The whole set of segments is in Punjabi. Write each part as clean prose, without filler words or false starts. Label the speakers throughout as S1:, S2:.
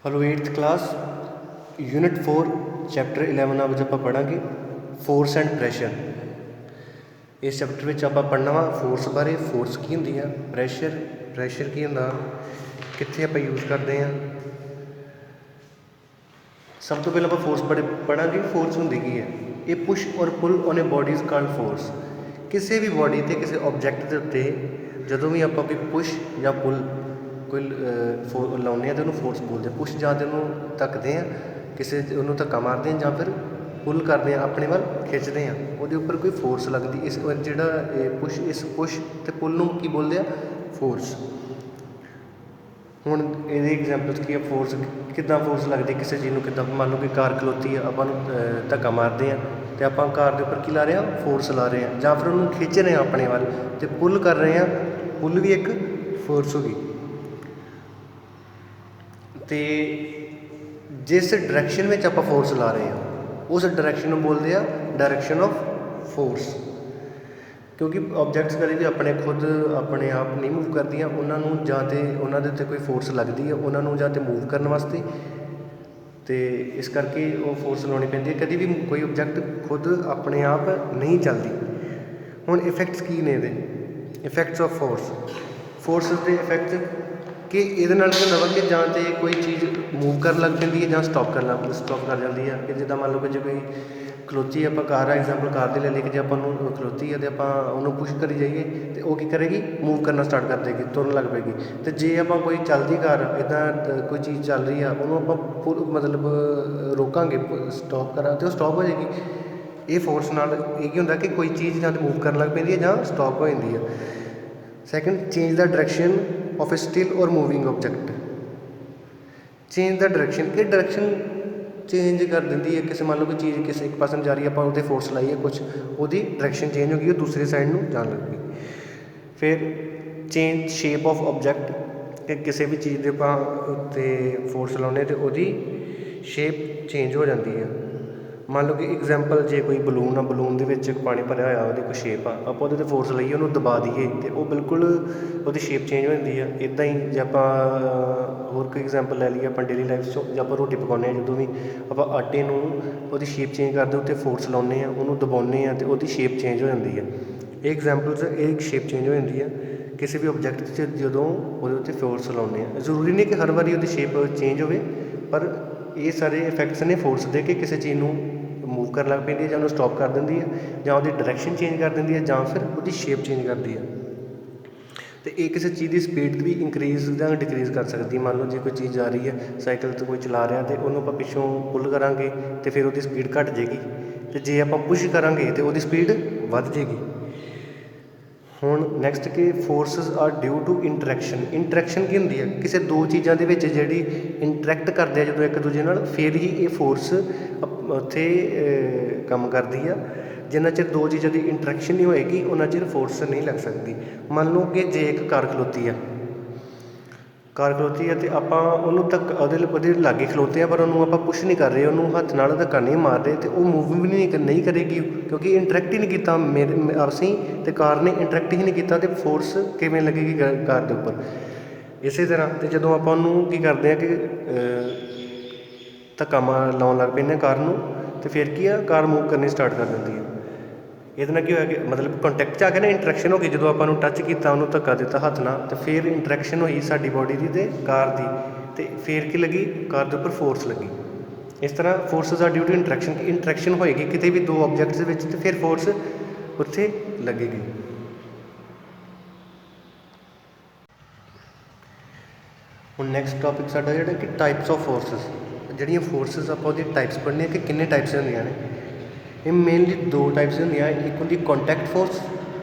S1: Hello eighth class unit 4 chapter 11 ਵਿੱਚ ਆਪਾਂ ਪੜਾਂਗੇ ਫੋਰਸ ਐਂਡ ਪ੍ਰੈਸ਼ਰ। ਇਸ ਚੈਪਟਰ ਵਿੱਚ ਆਪਾਂ ਪੜ੍ਹਨਾ ਵਾ ਫੋਰਸ ਬਾਰੇ। ਫੋਰਸ ਕੀ ਹੁੰਦੀ ਆ, ਪ੍ਰੈਸ਼ਰ ਕੀ ਹੁੰਦਾ, ਕਿੱਥੇ ਆਪਾਂ ਯੂਜ਼ ਕਰਦੇ ਹਾਂ। ਸਭ ਤੋਂ ਪਹਿਲਾਂ ਆਪਾਂ ਫੋਰਸ ਬਾਰੇ ਪੜਾਂਗੇ। ਫੋਰਸ ਹੁੰਦੀ ਕੀ ਹੈ? ਇਹ push or pull on a body is called force. ਕਿਸੇ ਵੀ ਬੋਡੀ 'ਤੇ ਕਿਸੇ ਆਬਜੈਕਟ ਦੇ ਉੱਤੇ ਜਦੋਂ ਵੀ ਆਪਾਂ ਕੋਈ ਪੁਸ਼ ਜਾਂ ਪੁੱਲ ਕੋਈ ਲਾਉਂਦੇ ਹਾਂ ਤਾਂ ਉਹਨੂੰ ਫੋਰਸ ਬੋਲਦੇ। ਪੁਸ਼ ਜਾਂ ਤਾਂ ਉਹਨੂੰ ਧੱਕਦੇ ਹਾਂ, ਕਿਸੇ ਉਹਨੂੰ ਧੱਕਾ ਮਾਰਦੇ ਹਾਂ, ਜਾਂ ਫਿਰ ਪੁੱਲ ਕਰਦੇ ਹਾਂ, ਆਪਣੇ ਵੱਲ ਖਿੱਚਦੇ ਹਾਂ, ਉਹਦੇ ਉੱਪਰ ਕੋਈ ਫੋਰਸ ਲੱਗਦੀ। ਇਸ ਜਿਹੜਾ ਇਸ ਪੁਸ਼ ਅਤੇ ਪੁੱਲ ਨੂੰ ਕੀ ਬੋਲਦੇ ਆ? ਫੋਰਸ। ਹੁਣ ਇਹਦੀ ਐਗਜ਼ਾਮਪਲ ਕੀ ਆ? ਫੋਰਸ ਕਿੱਦਾਂ ਫੋਰਸ ਲੱਗਦੀ ਕਿਸੇ ਚੀਜ਼ ਨੂੰ, ਕਿੱਦਾਂ ਮੰਨ ਲਓ ਕਿ ਕਾਰ ਖਲੋਤੀ ਆ, ਆਪਾਂ ਨੂੰ ਧੱਕਾ ਮਾਰਦੇ ਹਾਂ ਅਤੇ ਆਪਾਂ ਕਾਰ ਦੇ ਉੱਪਰ ਕੀ ਲਾ ਰਹੇ ਹਾਂ? ਫੋਰਸ ਲਾ ਰਹੇ ਹਾਂ, ਜਾਂ ਫਿਰ ਉਹਨੂੰ ਖਿੱਚ ਰਹੇ ਹਾਂ ਆਪਣੇ ਵੱਲ ਅਤੇ ਪੁੱਲ ਕਰ ਰਹੇ ਹਾਂ। ਪੁੱਲ ਵੀ ਇੱਕ ਫੋਰਸ ਹੋ ਗਈ। ਅਤੇ ਜਿਸ ਡਾਇਰੈਕਸ਼ਨ ਵਿੱਚ ਆਪਾਂ ਫੋਰਸ ਲਾ ਰਹੇ ਹਾਂ ਉਸ ਡਾਇਰੈਕਸ਼ਨ ਨੂੰ ਬੋਲਦੇ ਆ ਡਾਇਰੈਕਸ਼ਨ ਆਫ ਫੋਰਸ। ਕਿਉਂਕਿ ਆਬਜੈਕਟਸ ਕਦੇ ਵੀ ਆਪਣੇ ਆਪ ਨਹੀਂ ਮੂਵ ਕਰਦੀਆਂ, ਉਹਨਾਂ ਨੂੰ ਜਾਂ ਤਾਂ ਉਹਨਾਂ ਦੇ ਉੱਤੇ ਕੋਈ ਫੋਰਸ ਲੱਗਦੀ ਹੈ ਉਹਨਾਂ ਨੂੰ ਜਾਂ ਤਾਂ ਮੂਵ ਕਰਨ ਵਾਸਤੇ, ਅਤੇ ਇਸ ਕਰਕੇ ਉਹ ਫੋਰਸ ਲਾਉਣੀ ਪੈਂਦੀ ਹੈ। ਕਦੀ ਵੀ ਕੋਈ ਆਬਜੈਕਟ ਖੁਦ ਆਪਣੇ ਆਪ ਨਹੀਂ ਚੱਲਦੀ। ਹੁਣ ਇਫੈਕਟਸ ਕੀ ਨੇ ਇਹਦੇ? ਇਫੈਕਟਸ ਆਫ ਫੋਰਸ ਦੇ ਇਫੈਕਟ ਕਿ ਇਹਦੇ ਨਾਲ ਕੀ ਹੁੰਦਾ ਵਾ ਕਿ ਜਾਂ ਤਾਂ ਕੋਈ ਚੀਜ਼ ਮੂਵ ਕਰਨ ਲੱਗ ਪੈਂਦੀ ਹੈ ਜਾਂ ਸਟੋਪ ਕਰ ਜਾਂਦੀ ਹੈ। ਕਿ ਜਿੱਦਾਂ ਮੰਨ ਲਓ ਕਿ ਜੇ ਕੋਈ ਖਲੋਤੀ ਆਪਾਂ ਕਾਰ ਆ, ਐਗਜ਼ਾਮਪਲ ਕਾਰ ਦੇ ਲੈ ਲਈ ਕਿ ਜੇ ਆਪਾਂ ਉਹਨੂੰ ਖਲੋਤੀ ਹੈ ਅਤੇ ਆਪਾਂ ਉਹਨੂੰ ਪੁਸ਼ ਕਰੀ ਜਾਈਏ ਅਤੇ ਉਹ ਕੀ ਕਰੇਗੀ? ਮੂਵ ਕਰਨਾ ਸਟਾਰਟ ਕਰ ਦੇਗੀ, ਤੁਰਨ ਲੱਗ ਪਏਗੀ। ਅਤੇ ਜੇ ਆਪਾਂ ਕੋਈ ਚੱਲਦੀ ਕਾਰ ਇੱਦਾਂ ਕੋਈ ਚੀਜ਼ ਚੱਲ ਰਹੀ ਆ ਉਹਨੂੰ ਆਪਾਂ ਮਤਲਬ ਰੋਕਾਂਗੇ, ਸਟੋਪ ਕਰਾਂ ਅਤੇ ਉਹ ਸਟੋਪ ਹੋ ਜਾਏਗੀ। ਇਹ ਫੋਰਸ ਨਾਲ ਇਹ ਕੀ ਹੁੰਦਾ ਕਿ ਕੋਈ ਚੀਜ਼ ਜਾਂ ਤਾਂ ਮੂਵ ਕਰਨ ਲੱਗ ਪੈਂਦੀ ਹੈ ਜਾਂ ਸਟੋਪ ਹੋ ਜਾਂਦੀ ਹੈ। Second, change the direction of A still ਔਰ ਮੂਵਿੰਗ ਆਬਜੈਕਟ। ਚੇਂਜ ਦਾ ਡਾਇਰੈਕਸ਼ਨ, ਇਹ ਡਾਇਰੈਕਸ਼ਨ ਚੇਂਜ ਕਰ ਦਿੰਦੀ ਹੈ। ਕਿਸੇ ਮੰਨ ਲਓ ਕਿ ਚੀਜ਼ ਕਿਸੇ ਇੱਕ ਪਾਸੇ ਨੂੰ ਜਾ ਰਹੀ ਹੈ, ਆਪਾਂ ਉਹਦੇ ਫੋਰਸ ਲਾਈਏ ਕੁਛ, ਉਹਦੀ ਡਾਇਰੈਕਸ਼ਨ ਚੇਂਜ ਹੋ ਗਈ, ਉਹ ਦੂਸਰੀ ਸਾਈਡ ਨੂੰ ਜਾਣ ਲੱਗ ਪਈ। ਫਿਰ ਚੇਂਜ ਸ਼ੇਪ ਆਫ ਆਬਜੈਕਟ, ਕਿ ਕਿਸੇ ਵੀ ਚੀਜ਼ ਦੇ ਆਪਾਂ ਉੱਤੇ ਫੋਰਸ ਲਾਉਂਦੇ ਅਤੇ ਉਹਦੀ ਸ਼ੇਪ ਚੇਂਜ ਹੋ ਜਾਂਦੀ ਹੈ। ਮੰਨ ਲਓ ਕਿ ਐਗਜ਼ਾਮਪਲ ਜੇ ਕੋਈ ਬਲੂਨ ਆ, ਬਲੂਨ ਦੇ ਵਿੱਚ ਪਾਣੀ ਭਰਿਆ ਹੋਇਆ, ਉਹਦੀ ਕੋਈ ਸ਼ੇਪ ਆ, ਆਪਾਂ ਉਹਦੇ 'ਤੇ ਫੋਰਸ ਲਾਈਏ, ਉਹਨੂੰ ਦਬਾ ਦਈਏ ਅਤੇ ਉਹ ਬਿਲਕੁਲ ਉਹਦੀ ਸ਼ੇਪ ਚੇਂਜ ਹੋ ਜਾਂਦੀ ਆ। ਇੱਦਾਂ ਹੀ ਜੇ ਆਪਾਂ ਹੋਰ ਕੋਈ ਐਗਜ਼ਾਮਪਲ ਲੈ ਲਈਏ ਆਪਾਂ ਡੇਲੀ ਲਾਈਫ 'ਚੋਂ, ਜੇ ਆਪਾਂ ਰੋਟੀ ਪਕਾਉਂਦੇ ਹਾਂ, ਜਦੋਂ ਵੀ ਆਪਾਂ ਆਟੇ ਨੂੰ ਉਹਦੀ ਸ਼ੇਪ ਚੇਂਜ ਕਰਦੇ ਉੱਤੇ ਫੋਰਸ ਲਾਉਂਦੇ ਹਾਂ, ਉਹਨੂੰ ਦਬਾਉਂਦੇ ਹਾਂ ਅਤੇ ਉਹਦੀ ਸ਼ੇਪ ਚੇਂਜ ਹੋ ਜਾਂਦੀ ਹੈ। ਇਹ ਐਗਜ਼ਾਮਪਲਸ, ਇਹ ਸ਼ੇਪ ਚੇਂਜ ਹੋ ਜਾਂਦੀ ਹੈ ਕਿਸੇ ਵੀ ਆਬਜੈਕਟ 'ਚ ਜਦੋਂ ਉਹਦੇ ਉੱਤੇ ਫੋਰਸ ਲਾਉਂਦੇ ਹਾਂ। ਜ਼ਰੂਰੀ ਨਹੀਂ ਕਿ ਹਰ ਵਾਰੀ ਉਹਦੀ ਸ਼ੇਪ ਚੇਂਜ ਹੋਵੇ, ਪਰ ਇਹ ਸਾਰੇ ਇਫੈਕਟਸ ਨੇ ਫੋਰਸ ਦੇ ਕਿ ਕਿਸੇ ਚੀਜ਼ ਨੂੰ ਮੂਵ ਕਰਨ ਲੱਗ ਪੈਂਦੀ ਹੈ, ਜਾਂ ਉਹਨੂੰ ਸਟੋਪ ਕਰ ਦਿੰਦੀ ਹੈ, ਜਾਂ ਉਹਦੀ ਡਾਇਰੈਕਸ਼ਨ ਚੇਂਜ ਕਰ ਦਿੰਦੀ ਹੈ, ਜਾਂ ਫਿਰ ਉਹਦੀ ਸ਼ੇਪ ਚੇਂਜ ਕਰਦੀ ਹੈ। ਅਤੇ ਇਹ ਕਿਸੇ ਚੀਜ਼ ਦੀ ਸਪੀਡ ਵੀ ਇੰਕਰੀਜ਼ ਜਾਂ ਡਿਕਰੀਜ਼ ਕਰ ਸਕਦੀ ਹੈ। ਮੰਨ ਲਓ ਜੇ ਕੋਈ ਚੀਜ਼ ਜਾ ਰਹੀ ਹੈ, ਸਾਈਕਲ 'ਤੇ ਕੋਈ ਚਲਾ ਰਿਹਾ ਅਤੇ ਉਹਨੂੰ ਆਪਾਂ ਪਿੱਛੋਂ ਪੁੱਲ ਕਰਾਂਗੇ ਅਤੇ ਫਿਰ ਉਹਦੀ ਸਪੀਡ ਘੱਟ ਜਾਏਗੀ, ਅਤੇ ਜੇ ਆਪਾਂ ਪੁਸ਼ ਕਰਾਂਗੇ ਤਾਂ ਉਹਦੀ ਸਪੀਡ ਵੱਧ ਜਾਏਗੀ। ਹੁਣ ਨੈਕਸਟ ਕਿ forces are due to interaction. Interaction ਕੀ ਹੁੰਦੀ ਹੈ? ਕਿਸੇ ਦੋ ਚੀਜ਼ਾਂ ਦੇ ਵਿੱਚ ਜਿਹੜੀ ਇੰਟਰੈਕਟ ਕਰਦੇ ਆ ਜਦੋਂ ਇੱਕ ਦੂਜੇ ਨਾਲ, ਫਿਰ ਹੀ ਇਹ ਫੋਰਸ ਉੱਥੇ ਕੰਮ ਕਰਦੀ ਆ। ਜਿੰਨਾ ਚਿਰ ਦੋ ਚੀਜ਼ਾਂ ਦੀ ਇੰਟਰੈਕਸ਼ਨ ਨਹੀਂ ਹੋਏਗੀ ਉਹਨਾਂ ਚਿਰ ਫੋਰਸ ਨਹੀਂ ਲੱਗ ਸਕਦੀ। ਮੰਨ ਲਓ ਕਿ ਜੇ ਇੱਕ ਕਾਰ ਖਲੋਤੀ ਆ ਅਤੇ ਆਪਾਂ ਉਹਨੂੰ ਉਹਦੇ ਲਾਗੇ ਖਲੋਤੇ ਆ, ਪਰ ਉਹਨੂੰ ਆਪਾਂ ਪੁਸ਼ ਨਹੀਂ ਕਰ ਰਹੇ, ਉਹਨੂੰ ਹੱਥ ਨਾਲ ਧੱਕਾ ਨਹੀਂ ਮਾਰ ਰਹੇ, ਅਤੇ ਉਹ ਮੂਵ ਵੀ ਨਹੀਂ ਕਰੇਗੀ ਕਿਉਂਕਿ ਇੰਟਰੈਕਟ ਹੀ ਨਹੀਂ ਕੀਤਾ ਅਸੀਂ ਅਤੇ ਕਾਰ ਨੇ ਇੰਟਰੈਕਟ ਹੀ ਨਹੀਂ ਕੀਤਾ, ਅਤੇ ਫੋਰਸ ਕਿਵੇਂ ਲੱਗੇਗੀ ਕਾਰ ਦੇ ਉੱਪਰ? ਇਸੇ ਤਰ੍ਹਾਂ ਅਤੇ ਜਦੋਂ ਆਪਾਂ ਉਹਨੂੰ ਕੀ ਕਰਦੇ ਹਾਂ ਕਿ ਧੱਕਾ ਲਾਉਣ ਲੱਗ ਪੈਂਦੇ ਕਾਰ ਨੂੰ, ਅਤੇ ਫਿਰ ਕੀ ਆ, ਕਾਰ ਮੂਵ ਕਰਨੀ ਸਟਾਰਟ ਕਰ ਦਿੰਦੀ ਹੈ। ਇਹਦੇ ਨਾਲ ਕੀ ਹੋਇਆ ਕਿ ਮਤਲਬ ਕੰਟੈਕਟ 'ਚ ਆ ਕੇ ਨਾ ਇੰਟਰੈਕਸ਼ਨ ਹੋ ਗਈ। ਜਦੋਂ ਆਪਾਂ ਨੂੰ ਟੱਚ ਕੀਤਾ, ਉਹਨੂੰ ਧੱਕਾ ਦਿੱਤਾ ਹੱਥ ਨਾਲ, ਅਤੇ ਫਿਰ ਇੰਟਰੈਕਸ਼ਨ ਹੋਈ ਸਾਡੀ ਬੋਡੀ ਦੀ ਅਤੇ ਕਾਰ ਦੀ, ਅਤੇ ਫਿਰ ਕੀ ਲੱਗੀ? ਕਾਰ ਦੇ ਉੱਪਰ ਫੋਰਸ ਲੱਗੀ। ਇਸ ਤਰ੍ਹਾਂ forces are due to interaction. Interaction ਹੋਏਗੀ ਕਿਤੇ ਵੀ ਦੋ ਆਬਜੈਕਟਸ ਦੇ ਵਿੱਚ, ਅਤੇ ਫਿਰ ਫੋਰਸ ਉੱਥੇ ਲੱਗੇਗੀ। ਹੁਣ ਨੈਕਸਟ ਟੋਪਿਕ ਸਾਡਾ ਜਿਹੜਾ ਕਿ ਟਾਈਪਸ ਆਫ ਫੋਰਸਿਸ। ਜਿਹੜੀਆਂ ਫੋਰਸਿਸ ਆਪਾਂ ਉਹਦੀ ਟਾਈਪਸ ਪੜ੍ਹਨੀਆਂ ਕਿ ਕਿੰਨੇ ਟਾਈਪਸ ਹੁੰਦੀਆਂ ਨੇ। ਇਹ ਮੇਨਲੀ ਦੋ ਟਾਈਪਸ ਹੁੰਦੀਆਂ। ਇੱਕ ਹੁੰਦੀ ਕੰਟੈਕਟ ਫੋਰਸ,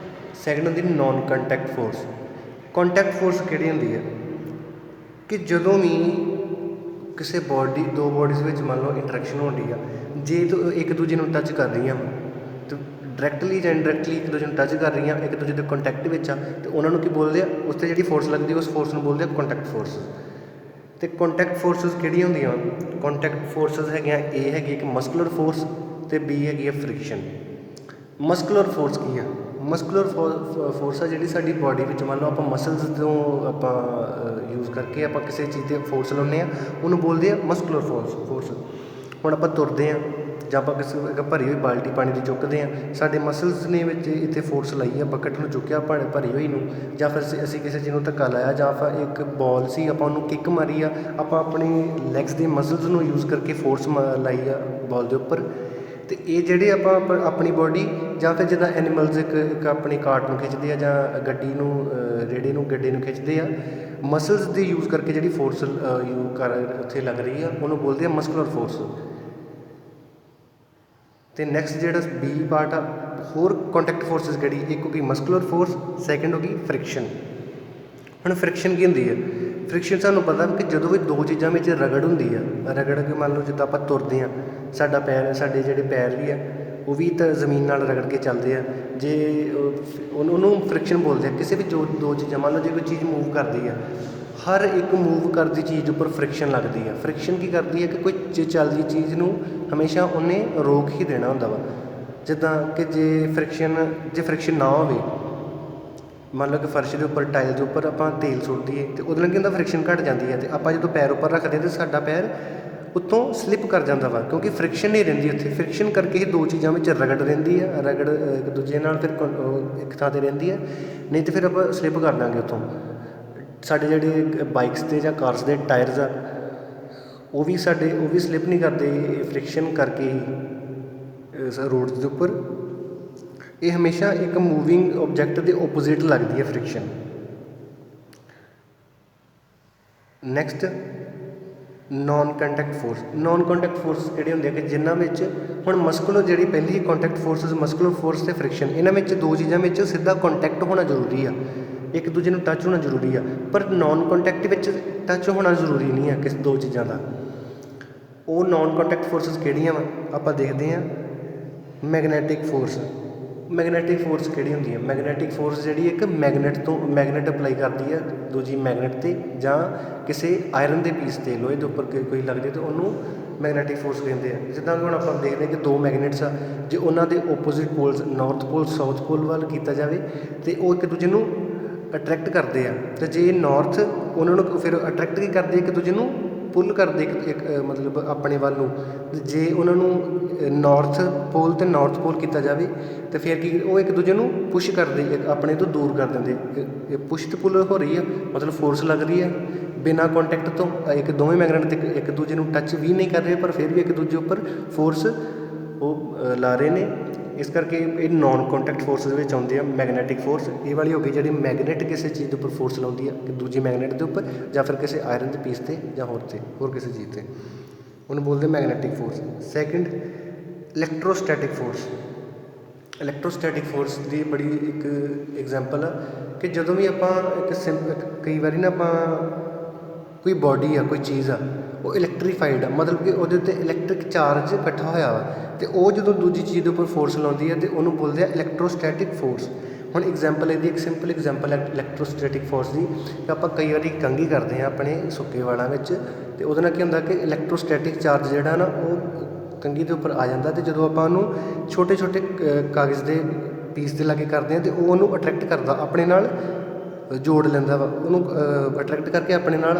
S1: ਸੈਕਿੰਡ ਹੁੰਦੀ non contact force. Contact force ਕਿਹੜੀ ਹੁੰਦੀ ਹੈ? ਕਿ ਜਦੋਂ ਵੀ ਕਿਸੇ ਦੋ ਬੋਡੀਜ਼ ਵਿੱਚ ਮੰਨ ਲਓ ਇੰਟਰੈਕਸ਼ਨ ਹੁੰਦੀ ਆ, ਜੇ ਇੱਕ ਦੂਜੇ ਨੂੰ ਟੱਚ ਕਰ ਰਹੀਆਂ ਅਤੇ ਡਾਇਰੈਕਟਲੀ ਜਾਂ ਇਨਡਾਇਰੈਕਟਲੀ ਇੱਕ ਦੂਜੇ ਨੂੰ ਟੱਚ ਕਰ ਰਹੀਆਂ, ਇੱਕ ਦੂਜੇ ਦੇ ਕੰਟੈਕਟ ਵਿੱਚ ਆ, ਅਤੇ ਉਹਨਾਂ ਨੂੰ ਕੀ ਬੋਲਦੇ ਆ? ਉਸ 'ਤੇ ਜਿਹੜੀ ਫੋਰਸ ਲੱਗਦੀ ਉਸ ਫੋਰਸ ਨੂੰ ਬੋਲਦੇ ਆ ਕੰਟੈਕਟ ਫੋਰਸ। ਅਤੇ ਕੰਟੈਕਟ ਫੋਰਸਿਸ ਕਿਹੜੀਆਂ ਹੁੰਦੀਆਂ? ਕੰਟੈਕਟ ਫੋਰਸਿਸ ਹੈਗੀਆਂ, ਏ ਹੈਗੀ ਇੱਕ ਮਸਕੂਲਰ ਫੋਰਸ ਅਤੇ ਬੀ ਹੈਗੀ ਹੈ ਫ੍ਰਿਕਸ਼ਨ। ਮਸਕੂਲਰ ਫੋਰਸ ਕੀ ਆ? ਮਸਕੂਲਰ ਫੋਰਸ ਆ ਜਿਹੜੀ ਸਾਡੀ ਬਾਡੀ ਵਿੱਚ, ਮੰਨ ਲਓ ਆਪਾਂ ਮਸਲਸ ਤੋਂ ਆਪਾਂ ਯੂਜ਼ ਕਰਕੇ ਆਪਾਂ ਕਿਸੇ ਚੀਜ਼ 'ਤੇ ਫੋਰਸ ਲਾਉਂਦੇ ਹਾਂ, ਉਹਨੂੰ ਬੋਲਦੇ ਆ ਮਸਕੂਲਰ ਫੋਰਸ। ਹੁਣ ਆਪਾਂ ਤੁਰਦੇ ਹਾਂ ਜਾਂ ਆਪਾਂ ਕਿਸੇ ਭਰੀ ਹੋਈ ਬਾਲਟੀ ਪਾਣੀ ਦੀ ਚੁੱਕਦੇ ਹਾਂ, ਸਾਡੇ ਮਸਲਸ ਨੇ ਵਿੱਚ ਇੱਥੇ ਫੋਰਸ ਲਾਈ ਆ, ਬਕਟ ਨੂੰ ਚੁੱਕਿਆ ਭਰੀ ਹੋਈ ਨੂੰ, ਜਾਂ ਫਿਰ ਅਸੀਂ ਕਿਸੇ ਚੀਜ਼ ਨੂੰ ਧੱਕਾ ਲਾਇਆ, ਜਾਂ ਆਪਾਂ ਇੱਕ ਬੋਲ ਸੀ ਆਪਾਂ ਉਹਨੂੰ ਕਿੱਕ ਮਾਰੀ ਆ, ਆਪਾਂ ਆਪਣੀ ਲੈਗਸ ਦੇ ਮਸਲਸ ਨੂੰ ਯੂਜ਼ ਕਰਕੇ ਫੋਰਸ ਲਾਈ ਆ ਬੋਲ ਦੇ ਉੱਪਰ। ਅਤੇ ਇਹ ਜਿਹੜੇ ਆਪਾਂ ਆਪਣੀ ਬੋਡੀ, ਜਾਂ ਫਿਰ ਜਿੱਦਾਂ ਐਨੀਮਲਸ ਇੱਕ ਆਪਣੀ ਕਾਰਟ ਨੂੰ ਖਿੱਚਦੇ ਆ, ਜਾਂ ਗੱਡੀ ਨੂੰ ਗੱਡੇ ਨੂੰ ਖਿੱਚਦੇ ਆ, ਮਸਲਸ ਦੀ ਯੂਜ਼ ਕਰਕੇ ਜਿਹੜੀ ਫੋਰਸ ਉੱਥੇ ਲੱਗ ਰਹੀ ਆ, ਉਹਨੂੰ ਬੋਲਦੇ ਆ ਮਸਕੂਲਰ ਫੋਰਸ। ਅਤੇ ਨੈਕਸਟ ਜਿਹੜਾ ਬੀ ਪਾਰਟ ਆ, ਹੋਰ ਕੰਟੈਕਟ ਫੋਰਸਿਸ ਕਿਹੜੀ, ਇੱਕ ਹੋ ਗਈ ਮਸਕੂਲਰ ਫੋਰਸ, ਸੈਕਿੰਡ ਹੋ ਗਈ ਫ੍ਰਿਕਸ਼ਨ। ਹੁਣ ਫ੍ਰਿਕਸ਼ਨ ਕੀ ਹੁੰਦੀ ਹੈ? ਫ੍ਰਿਕਸ਼ਨ ਸਾਨੂੰ ਪਤਾ ਕਿ ਜਦੋਂ ਵੀ ਦੋ ਚੀਜ਼ਾਂ ਵਿੱਚ ਰਗੜ ਹੁੰਦੀ ਆ, ਰਗੜ ਕੇ ਮੰਨ ਲਓ ਜਿੱਦਾਂ ਆਪਾਂ ਤੁਰਦੇ ਹਾਂ, ਸਾਡੇ ਜਿਹੜੇ ਪੈਰ ਵੀ ਆ ਉਹ ਵੀ ਤਾਂ ਜ਼ਮੀਨ ਨਾਲ ਰਗੜ ਕੇ ਚੱਲਦੇ ਆ, ਜੇ ਉਹਨੂੰ ਫ੍ਰਿਕਸ਼ਨ ਬੋਲਦੇ ਆ। ਕਿਸੇ ਵੀ ਦੋ ਚੀਜ਼ਾਂ, ਮੰਨ ਲਓ ਜੇ ਕੋਈ ਚੀਜ਼ ਮੂਵ ਕਰਦੀ ਆ, ਹਰ ਇੱਕ ਮੂਵ ਕਰਦੀ ਚੀਜ਼ ਉੱਪਰ ਫ੍ਰਿਕਸ਼ਨ ਲੱਗਦੀ ਆ। ਫ੍ਰਿਕਸ਼ਨ ਕੀ ਕਰਦੀ ਹੈ ਕਿ ਕੋਈ ਜੇ ਚੱਲਦੀ ਚੀਜ਼ ਨੂੰ ਹਮੇਸ਼ਾ ਉਹਨੇ ਰੋਕ ਹੀ ਦੇਣਾ ਹੁੰਦਾ ਵਾ। ਜਿੱਦਾਂ ਕਿ ਜੇ ਫ੍ਰਿਕਸ਼ਨ ਨਾ ਹੋਵੇ, ਮੰਨ ਲਓ ਕਿ ਫਰਸ਼ ਦੇ ਉੱਪਰ, ਟਾਈਲ ਦੇ ਉੱਪਰ ਆਪਾਂ ਤੇਲ ਸੁੱਟ ਦਈਏ, ਅਤੇ ਉਹਦੇ ਨਾਲ ਕੀ ਹੁੰਦਾ, ਫ੍ਰਿਕਸ਼ਨ ਘੱਟ ਜਾਂਦੀ ਹੈ, ਅਤੇ ਆਪਾਂ ਜਦੋਂ ਪੈਰ ਉੱਪਰ ਰੱਖਦੇ ਹਾਂ ਤਾਂ ਸਾਡਾ ਪੈਰ ਉੱਤੋਂ ਸਲਿੱਪ ਕਰ ਜਾਂਦਾ ਵਾ, ਕਿਉਂਕਿ ਫ੍ਰਿਕਸ਼ਨ ਨਹੀਂ ਰਹਿੰਦੀ ਉੱਥੇ। ਫ੍ਰਿਕਸ਼ਨ ਕਰਕੇ ਹੀ ਦੋ ਚੀਜ਼ਾਂ ਵਿੱਚ ਰਗੜ ਰਹਿੰਦੀ ਆ, ਰਗੜ ਇੱਕ ਦੂਜੇ ਨਾਲ ਫਿਰ ਇੱਕ ਥਾਂ 'ਤੇ ਰਹਿੰਦੀ ਹੈ, ਨਹੀਂ ਤਾਂ ਫਿਰ ਆਪਾਂ ਸਲਿੱਪ ਕਰ ਲਾਂਗੇ ਉੱਥੋਂ। ਸਾਡੇ ਜਿਹੜੇ ਬਾਈਕਸ ਦੇ ਜਾਂ ਕਾਰਸ ਦੇ ਟਾਇਰਸ ਆ, ਉਹ ਵੀ ਸਲਿੱਪ ਨਹੀਂ ਕਰਦੇ ਫ੍ਰਿਕਸ਼ਨ ਕਰਕੇ ਹੀ ਰੋਡਸ ਦੇ ਉੱਪਰ। ਇਹ ਹਮੇਸ਼ਾ ਇੱਕ ਮੂਵਿੰਗ ਓਬਜੈਕਟ ਦੇ ਓਪੋਜ਼ਿਟ ਲੱਗਦੀ ਹੈ friction. Next non contact force ਕਿਹੜੇ ਹੁੰਦੇ ਆ ਕਿ ਜਿਨ੍ਹਾਂ ਵਿੱਚ, ਹੁਣ ਮਸਕੂਲਰ ਜਿਹੜੀ ਪਹਿਲੀ ਕੰਟੈਕਟ ਫੋਰਸਿਸ, ਮਸਕੂਲਰ ਫੋਰਸ ਅਤੇ ਫ੍ਰਿਕਸ਼ਨ, ਇਹਨਾਂ ਵਿੱਚ ਦੋ ਚੀਜ਼ਾਂ ਵਿੱਚ ਸਿੱਧਾ ਕੰਟੈਕਟ ਹੋਣਾ ਜ਼ਰੂਰੀ ਆ, ਇੱਕ ਦੂਜੇ ਨੂੰ ਟੱਚ ਹੋਣਾ ਜ਼ਰੂਰੀ ਆ। ਪਰ ਨੋਨ ਕੰਟੈਕਟ ਵਿੱਚ ਟੱਚ ਹੋਣਾ ਜ਼ਰੂਰੀ ਨਹੀਂ ਆ ਕਿਸੇ ਦੋ ਚੀਜ਼ਾਂ ਦਾ। ਉਹ ਨੋਨ ਕੰਟੈਕਟ ਫੋਰਸਿਸ ਕਿਹੜੀਆਂ ਵਾ, ਆਪਾਂ ਦੇਖਦੇ ਹਾਂ। ਮੈਗਨੈਟਿਕ ਫੋਰਸ ਕਿਹੜੀ ਹੁੰਦੀ ਹੈ? ਮੈਗਨੈਟਿਕ ਫੋਰਸ ਜਿਹੜੀ ਇੱਕ ਮੈਗਨੇਟ ਅਪਲਾਈ ਕਰਦੀ ਹੈ ਦੂਜੀ ਮੈਗਨੇਟ 'ਤੇ, ਜਾਂ ਕਿਸੇ ਆਇਰਨ ਦੇ ਪੀਸ 'ਤੇ, ਲੋਹੇ ਦੇ ਉੱਪਰ ਕੋਈ ਲੱਗਦੀ ਤਾਂ ਉਹਨੂੰ ਮੈਗਨੈਟਿਕ ਫੋਰਸ ਕਹਿੰਦੇ ਆ। ਜਿੱਦਾਂ ਕਿ ਹੁਣ ਆਪਾਂ ਦੇਖਦੇ ਹਾਂ ਕਿ ਦੋ ਮੈਗਨੇਟਸ ਆ, ਜੇ ਉਹਨਾਂ ਦੇ ਓਪੋਜ਼ਿਟ ਪੋਲਸ, ਨਾਰਥ ਪੋਲ ਸਾਊਥ ਪੋਲ ਵੱਲ ਕੀਤਾ ਜਾਵੇ, ਅਤੇ ਉਹ ਇੱਕ ਦੂਜੇ ਨੂੰ ਅਟਰੈਕਟ ਕਰਦੇ ਆ, ਅਤੇ ਜੇ ਨਾਰਥ, ਉਹਨਾਂ ਨੂੰ ਫਿਰ ਅਟਰੈਕਟ ਕੀ ਕਰਦੇ, ਇੱਕ ਦੂਜੇ ਨੂੰ ਪੁੱਲ ਕਰਦੇ ਇੱਕ ਮਤਲਬ ਆਪਣੇ ਵੱਲ ਨੂੰ। ਜੇ ਉਹਨਾਂ ਨੂੰ ਨਾਰਥ ਪੋਲ ਕੀਤਾ ਜਾਵੇ ਤਾਂ ਫਿਰ ਕੀ, ਉਹ ਇੱਕ ਦੂਜੇ ਨੂੰ ਪੁਸ਼ ਕਰਦੇ, ਆਪਣੇ ਤੋਂ ਦੂਰ ਕਰ ਦਿੰਦੇ। ਪੁਸ਼ ਅਤੇ ਪੁੱਲ ਹੋ ਰਹੀ ਆ, ਮਤਲਬ ਫੋਰਸ ਲੱਗ ਰਹੀ ਆ ਬਿਨਾਂ ਕੰਟੈਕਟ ਤੋਂ। ਦੋਵੇਂ ਮੈਗਨੇਟ ਤੇ ਇੱਕ ਦੂਜੇ ਨੂੰ ਟੱਚ ਵੀ ਨਹੀਂ ਕਰ ਰਹੇ, ਪਰ ਫਿਰ ਵੀ ਇੱਕ ਦੂਜੇ ਉੱਪਰ ਫੋਰਸ ਉਹ ਲਾ ਰਹੇ ਨੇ। ਇਸ ਕਰਕੇ ਇਹ ਨੋਨ ਕੰਟੈਕਟ ਫੋਰਸ ਦੇ ਵਿੱਚ ਆਉਂਦੇ ਆ। ਮੈਗਨੈਟਿਕ ਫੋਰਸ ਇਹ ਵਾਲੀ ਹੋ ਗਈ ਜਿਹੜੀ ਮੈਗਨੇਟ ਕਿਸੇ ਚੀਜ਼ ਦੇ ਉੱਪਰ ਫੋਰਸ ਲਾਉਂਦੀ ਆ ਕਿ ਦੂਜੀ ਮੈਗਨੇਟ ਦੇ ਉੱਪਰ, ਜਾਂ ਫਿਰ ਕਿਸੇ ਆਇਰਨ ਦੇ ਪੀਸ 'ਤੇ, ਜਾਂ ਹੋਰ ਕਿਸੇ ਚੀਜ਼ 'ਤੇ, ਉਹਨੂੰ ਬੋਲਦੇ magnetic force. Second electrostatic force ਦੀ ਬੜੀ ਇੱਕ ਐਗਜ਼ਾਮਪਲ ਆ ਕਿ ਜਦੋਂ ਵੀ ਆਪਾਂ ਕਈ ਵਾਰੀ ਨਾ ਆਪਾਂ ਕੋਈ ਬਾਡੀ ਆ, ਕੋਈ ਚੀਜ਼ ਆ, ਉਹ ਇਲੈਕਟਰੀਫਾਈਡ ਆ, ਮਤਲਬ ਕਿ ਉਹਦੇ ਉੱਤੇ ਇਲੈਕਟ੍ਰਿਕ ਚਾਰਜ ਇਕੱਠਾ ਹੋਇਆ ਵਾ, ਅਤੇ ਉਹ ਜਦੋਂ ਦੂਜੀ ਚੀਜ਼ ਦੇ ਉੱਪਰ ਫੋਰਸ ਲਾਉਂਦੀ ਹੈ ਅਤੇ ਉਹਨੂੰ ਬੋਲਦੇ ਆ ਇਲੈਕਟ੍ਰੋਸਟੈਟਿਕ ਫੋਰਸ। ਹੁਣ ਐਗਜ਼ਾਮਪਲ ਇਹਦੀ, ਇੱਕ ਸਿੰਪਲ ਐਗਜ਼ਾਮਪਲ ਹੈ ਇਲੈਕਟ੍ਰੋਸਟੈਟਿਕ ਫੋਰਸ ਦੀ, ਕਿ ਆਪਾਂ ਕਈ ਵਾਰੀ ਕੰਘੀ ਕਰਦੇ ਹਾਂ ਆਪਣੇ ਸੁੱਕੇ ਵਾਲਾਂ ਵਿੱਚ, ਅਤੇ ਉਹਦੇ ਨਾਲ ਕੀ ਹੁੰਦਾ ਕਿ ਇਲੈਕਟ੍ਰੋਸਟੈਟਿਕ ਚਾਰਜ ਜਿਹੜਾ ਨਾ ਉਹ ਕੰਘੀ ਦੇ ਉੱਪਰ ਆ ਜਾਂਦਾ, ਅਤੇ ਜਦੋਂ ਆਪਾਂ ਉਹਨੂੰ ਛੋਟੇ ਕਾਗਜ਼ ਦੇ ਪੀਸ ਦੇ ਲਾਗੇ ਕਰਦੇ ਹਾਂ, ਅਤੇ ਉਹ ਉਹਨੂੰ ਅਟਰੈਕਟ ਕਰਦਾ, ਆਪਣੇ ਨਾਲ ਜੋੜ ਲੈਂਦਾ ਵਾ, ਉਹਨੂੰ ਅਟਰੈਕਟ ਕਰਕੇ ਆਪਣੇ ਨਾਲ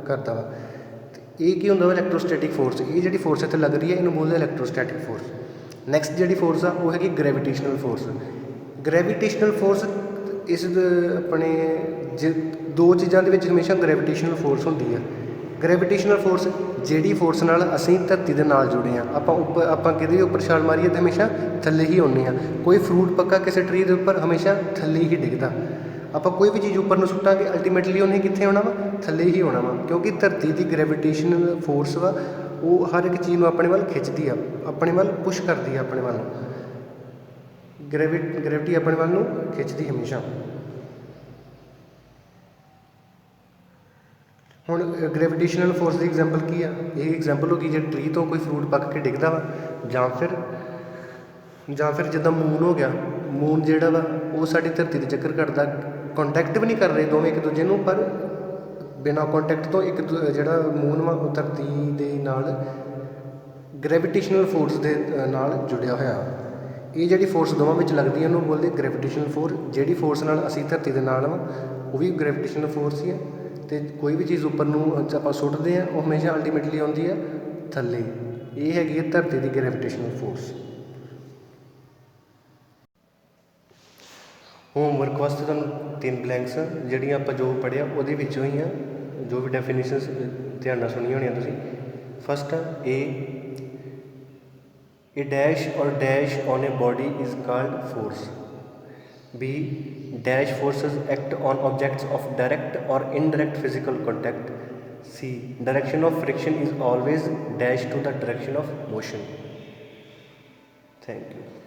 S1: ਕਰਦਾ ਵਾ। ਅਤੇ ਇਹ ਕੀ ਹੁੰਦਾ ਵਾ, ਇਲੈਕਟ੍ਰੋਸਟੈਟਿਕ ਫੋਰਸ। ਇਹ ਜਿਹੜੀ ਫੋਰਸ ਇੱਥੇ ਲੱਗ ਰਹੀ ਹੈ, ਇਹਨੂੰ ਬੋਲਦੇ ਇਲੈਕਟ੍ਰੋਸਟੈਟਿਕ ਫੋਰਸ। ਨੈਕਸਟ ਜਿਹੜੀ ਫੋਰਸ ਆ ਉਹ ਹੈਗੀ ਗ੍ਰੈਵੀਟੇਸ਼ਨਲ ਫੋਰਸ। ਇਸ ਆਪਣੇ ਦੋ ਚੀਜ਼ਾਂ ਦੇ ਵਿੱਚ ਹਮੇਸ਼ਾ ਗ੍ਰੈਵੀਟੇਸ਼ਨਲ ਫੋਰਸ ਹੁੰਦੀ ਆ। ਗ੍ਰੈਵੀਟੇਸ਼ਨਲ ਫੋਰਸ ਜਿਹੜੀ ਫੋਰਸ ਨਾਲ ਅਸੀਂ ਧਰਤੀ ਦੇ ਨਾਲ ਜੁੜੇ ਹਾਂ, ਆਪਾਂ ਕਿਹਦੇ ਉੱਪਰ ਛਾਲ ਮਾਰੀਏ ਤਾਂ ਹਮੇਸ਼ਾ ਥੱਲੇ ਹੀ ਆਉਂਦੇ ਹਾਂ। ਕੋਈ ਫਰੂਟ ਪੱਕਾ ਕਿਸੇ ਟਰੀ ਦੇ ਉੱਪਰ ਹਮੇਸ਼ਾ ਥੱਲੇ ਹੀ ਡਿੱਗਦਾ। ਆਪਾਂ ਕੋਈ ਵੀ ਚੀਜ਼ ਉੱਪਰ ਨੂੰ ਸੁੱਟਾਂਗੇ, ਅਲਟੀਮੇਟਲੀ ਉਹਨੇ ਕਿੱਥੇ ਆਉਣਾ ਵਾ, ਥੱਲੇ ਹੀ ਆਉਣਾ ਵਾ, ਕਿਉਂਕਿ ਧਰਤੀ ਦੀ ਗ੍ਰੈਵੀਟੇਸ਼ਨਲ ਫੋਰਸ ਵਾ, ਉਹ ਹਰ ਇੱਕ ਚੀਜ਼ ਨੂੰ ਆਪਣੇ ਵੱਲ ਖਿੱਚਦੀ ਆ, ਆਪਣੇ ਵੱਲ ਪੁਸ਼ ਕਰਦੀ ਆ, ਆਪਣੇ ਵੱਲ ਨੂੰ ਗ੍ਰੈਵਿਟੀ ਆਪਣੇ ਵੱਲ ਨੂੰ ਖਿੱਚਦੀ ਹਮੇਸ਼ਾ। ਹੁਣ ਗ੍ਰੈਵੀਟੇਸ਼ਨਲ ਫੋਰਸ ਦੀ ਐਗਜ਼ਾਮਪਲ ਕੀ ਆ? ਇਹ ਐਗਜ਼ਾਮਪਲ ਹੋ ਗਈ ਜੇ ਟਰੀ ਤੋਂ ਕੋਈ ਫਰੂਟ ਪੱਕ ਕੇ ਡਿੱਗਦਾ ਵਾ, ਜਾਂ ਫਿਰ ਜਿੱਦਾਂ ਮੂਨ ਹੋ ਗਿਆ। ਮੂਨ ਜਿਹੜਾ ਵਾ ਉਹ ਸਾਡੀ ਧਰਤੀ ਦੇ ਚੱਕਰ ਕੱਟਦਾ, ਕੰਟੈਕਟ ਵੀ ਨਹੀਂ ਕਰ ਰਹੇ ਦੋਵੇਂ ਇੱਕ ਦੂਜੇ ਨੂੰ, ਪਰ ਬਿਨਾਂ ਕੰਟੈਕਟ ਤੋਂ ਜਿਹੜਾ ਮੂਨ ਵਾ ਉਹ ਧਰਤੀ ਦੇ ਨਾਲ ਗ੍ਰੈਵੀਟੇਸ਼ਨਲ ਫੋਰਸ ਦੇ ਨਾਲ ਜੁੜਿਆ ਹੋਇਆ। ਇਹ ਜਿਹੜੀ ਫੋਰਸ ਦੋਵਾਂ ਵਿੱਚ ਲੱਗਦੀ ਹੈ ਉਹਨੂੰ ਬੋਲਦੇ ਗ੍ਰੈਵੀਟੇਸ਼ਨਲ ਫੋਰਸ। ਜਿਹੜੀ ਫੋਰਸ ਨਾਲ ਅਸੀਂ ਧਰਤੀ ਦੇ ਨਾਲ ਵਾ ਉਹ ਵੀ ਗ੍ਰੈਵੀਟੇਸ਼ਨਲ ਫੋਰਸ ਹੀ ਹੈ। ਅਤੇ ਕੋਈ ਵੀ ਚੀਜ਼ ਉੱਪਰ ਨੂੰ ਆਪਾਂ ਸੁੱਟਦੇ ਹਾਂ ਉਹ ਹਮੇਸ਼ਾ ਅਲਟੀਮੇਟਲੀ ਆਉਂਦੀ ਹੈ ਥੱਲੇ। ਇਹ ਹੈਗੀ ਹੈ ਧਰਤੀ ਦੀ ਗ੍ਰੈਵੀਟੇਸ਼ਨਲ ਫੋਰਸ। ਹੋਮਵਰਕ ਵਾਸਤੇ ਤੁਹਾਨੂੰ 3 ਬਲੈਂਕਸ ਜਿਹੜੀਆਂ ਆਪਾਂ ਜੋ ਪੜ੍ਹਿਆ ਉਹਦੇ ਵਿੱਚੋਂ ਹੀ ਆ, ਜੋ ਵੀ ਡੈਫੀਨੇਸ਼ਨਸ ਧਿਆਨ ਨਾਲ ਸੁਣੀਆਂ ਹੋਣੀਆਂ ਤੁਸੀਂ। First A dash or dash on a body is called force. B. Dash forces act on objects of direct or indirect physical contact. C. Direction of friction is always dash to the direction of motion. Thank you.